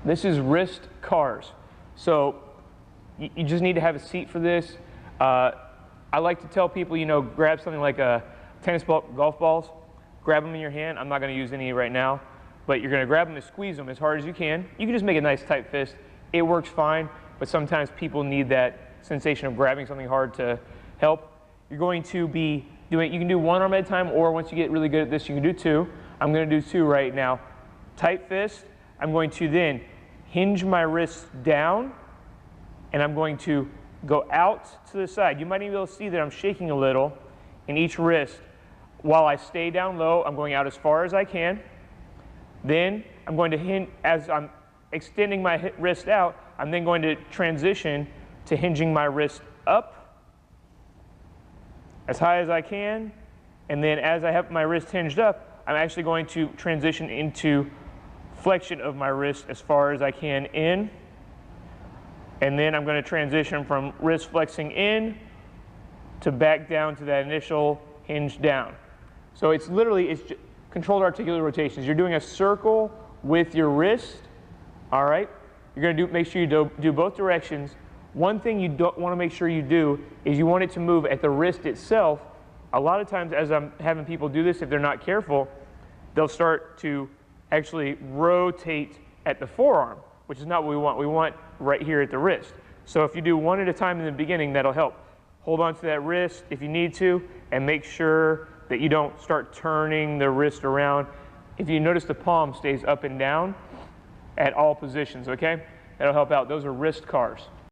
This is wrist cars. So you just need to have a seat for this. I like to tell people, grab something like a tennis ball, golf balls, grab them in your hand. I'm not going to use any right now, but you're going to grab them and squeeze them as hard as you can. You can just make a nice tight fist. It works fine, but sometimes people need that sensation of grabbing something hard to help. You're going to be doing, you can do one arm at a time, or once you get really good at this, you can do two. I'm going to do two right now. Tight fist. I'm going to then hinge my wrists down, and I'm going to go out to the side. You might even be able to see that I'm shaking a little in each wrist. While I stay down low, I'm going out as far as I can. Then I'm going to hinge, as I'm extending my wrist out, I'm then going to transition to hinging my wrist up as high as I can. And then as I have my wrist hinged up, I'm actually going to transition into flexion of my wrist as far as I can in. And then I'm going to transition from wrist flexing in to back down to that initial hinge down. So it's controlled articular rotations. You're doing a circle with your wrist, all right? You're going to make sure you do both directions. One thing you don't want to make sure you do is you want it to move at the wrist itself. A lot of times as I'm having people do this, if they're not careful, they'll start to actually rotate at the forearm, which is not what we want. We want right here at the wrist. So if you do one at a time in the beginning, that'll help. Hold on to that wrist if you need to, and make sure that you don't start turning the wrist around. If you notice, the palm stays up and down at all positions, okay? That'll help out. Those are wrist cars.